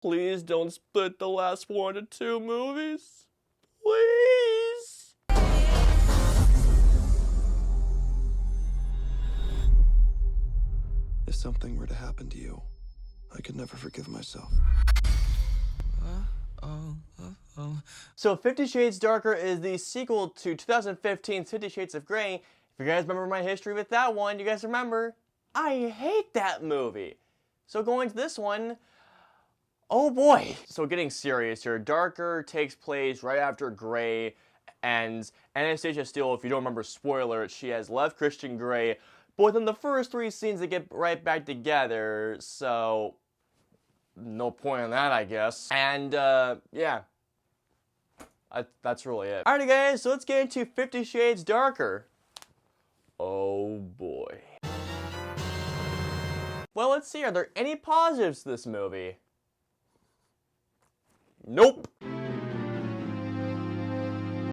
Please don't split the last one to two movies. Please. If something were to happen to you, I could never forgive myself. So 50 Shades Darker is the sequel to 2015's 50 Shades of Grey. If you guys remember my history with that one, you guys remember, I hate that movie. So going to this one, oh boy. So getting serious here, Darker takes place right after Grey ends. Anastasia Steele, if you don't remember, spoiler, she has left Christian Grey. But within the first 3 scenes, they get right back together. So no point in that, I guess. And yeah. That's really it. Alrighty guys, so let's get into 50 Shades Darker. Oh boy. Well, let's see, are there any positives to this movie? Nope.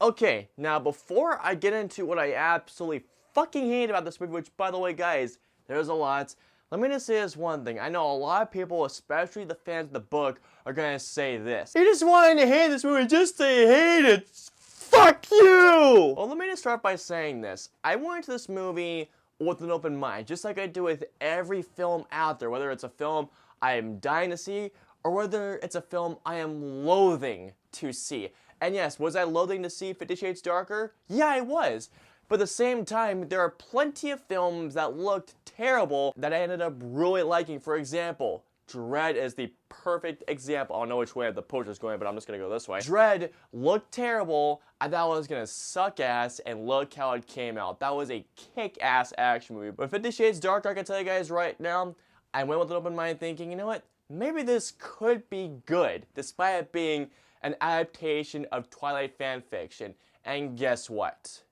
Okay, now before I get into what I absolutely fucking hate about this movie, which by the way guys, there's a lot, let me just say this one thing. I know a lot of people, especially the fans of the book, are gonna say this. You just wanted to hate this movie just to hate it. Fuck you! Well, let me just start by saying this. I went into this movie with an open mind, just like I do with every film out there, whether it's a film I am dying to see, or whether it's a film I am loathing to see. And yes, was I loathing to see 50 Shades Darker? Yeah, I was. But at the same time, there are plenty of films that looked terrible that I ended up really liking. For example, Dredd is the perfect example. I don't know which way the poster's going, but I'm just gonna go this way. Dredd looked terrible. I thought it was gonna suck ass, and look how it came out. That was a kick-ass action movie. But 50 Shades Darker, I can tell you guys right now, I went with an open mind thinking, you know what? Maybe this could be good, despite it being an adaptation of Twilight fanfiction. And guess what?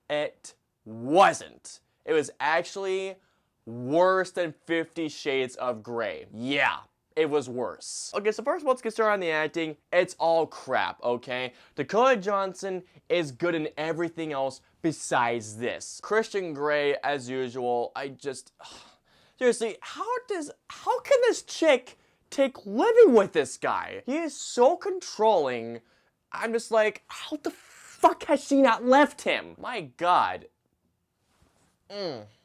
It wasn't. It was actually worse than 50 Shades of Grey. Yeah, it was worse. Okay, so first let's get started on the acting. It's all crap, okay? Dakota Johnson is good in everything else besides this. Christian Grey, as usual, seriously, how can this chick take living with this guy? He is so controlling. I'm just like, how the fuck has she not left him? My god.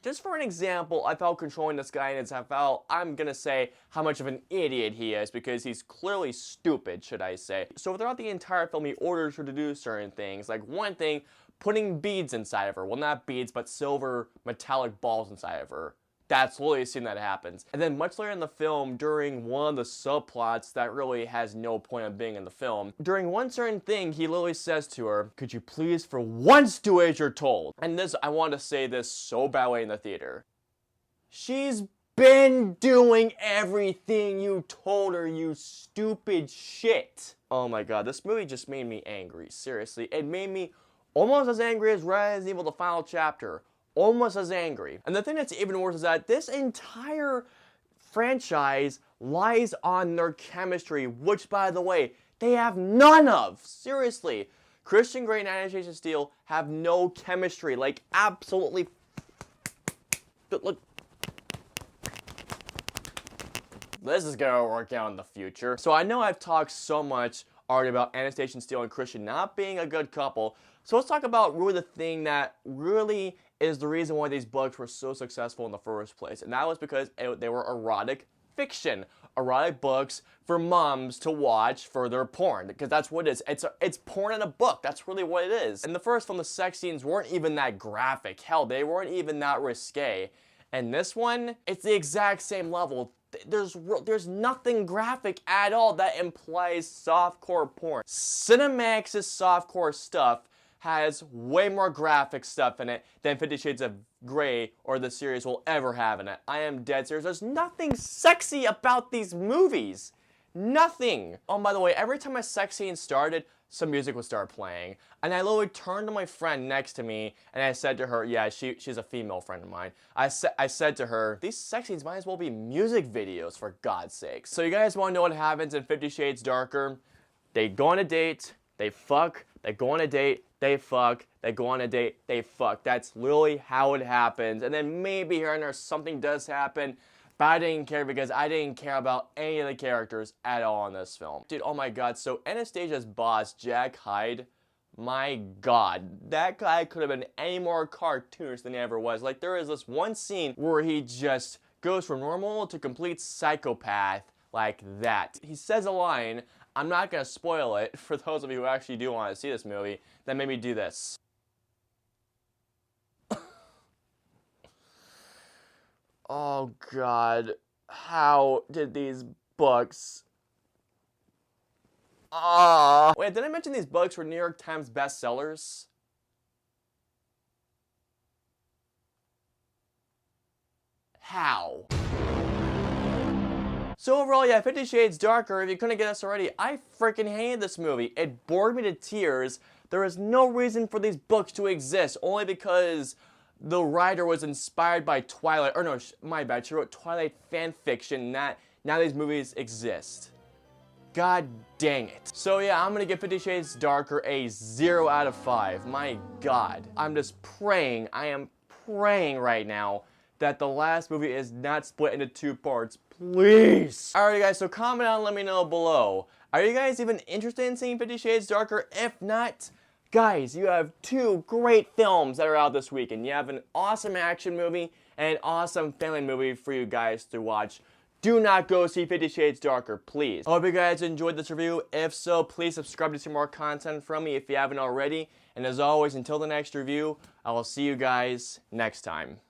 Just for an example of how controlling this guy is, I'm gonna say how much of an idiot he is, because he's clearly stupid, should I say. So throughout the entire film, he orders her to do certain things. Like one thing, putting beads inside of her. Well, not beads, but silver metallic balls inside of her. That's literally a scene that happens. And then much later in the film, during one of the subplots that really has no point of being in the film, during one certain thing, he literally says to her, could you please for once do as you're told? And this, I want to say this so badly in the theater. She's been doing everything you told her, you stupid shit. Oh my god, this movie just made me angry. Seriously, it made me almost as angry as Resident Evil, the final chapter. Almost as angry. And the thing that's even worse is that this entire franchise lies on their chemistry, which, by the way, they have none of. Seriously. Christian Grey and Anastasia Steele have no chemistry. Like, absolutely. Look. This is gonna work out in the future. So I know I've talked so much already about Anastasia Steele and Christian not being a good couple. So let's talk about really the thing that really is the reason why these books were so successful in the first place. And that was because they were erotic fiction. Erotic books for moms to watch for their porn. Because that's what it is. It's porn in a book. That's really what it is. In the first film, the sex scenes weren't even that graphic. Hell, they weren't even that risque. And this one, it's the exact same level. There's nothing graphic at all that implies softcore porn. Cinemax's softcore stuff has way more graphic stuff in it than 50 Shades of Grey or the series will ever have in it. I am dead serious. There's nothing sexy about these movies. Nothing. Oh, by the way, every time a sex scene started, some music would start playing. And I literally turned to my friend next to me and I said to her, yeah, she's a female friend of mine. I said to her, these sex scenes might as well be music videos, for God's sakes. So you guys want to know what happens in 50 Shades Darker? They go on a date, they fuck, they go on a date, they fuck, they go on a date, they fuck. That's literally how it happens. And then maybe here and there something does happen, But I didn't care because I didn't care about any of the characters at all in this film. Dude, oh my god, so Anastasia's boss, Jack Hyde, my god, that guy could have been any more cartoonish than he ever was. Like, there is this one scene where he just goes from normal to complete psychopath like that. He says a line, I'm not gonna spoil it for those of you who actually do want to see this movie, that made me do this. Oh god, how did these books... Wait, did I mention these books were New York Times bestsellers? How? So overall, yeah, 50 Shades Darker, if you couldn't get this already, I freaking hated this movie. It bored me to tears. There is no reason for these books to exist, only because the writer was inspired by Twilight, or no, my bad, she wrote Twilight fan fiction, now these movies exist. God dang it. So yeah, I'm gonna give 50 Shades Darker a 0 out of 5. My god. I'm just praying, I am praying right now that the last movie is not split into 2 parts. Please. Alright guys, so comment down and let me know below. Are you guys even interested in seeing 50 Shades Darker? If not, guys, you have 2 great films that are out this week. And you have an awesome action movie and an awesome family movie for you guys to watch. Do not go see 50 Shades Darker, please. I hope you guys enjoyed this review. If so, please subscribe to see more content from me if you haven't already. And as always, until the next review, I will see you guys next time.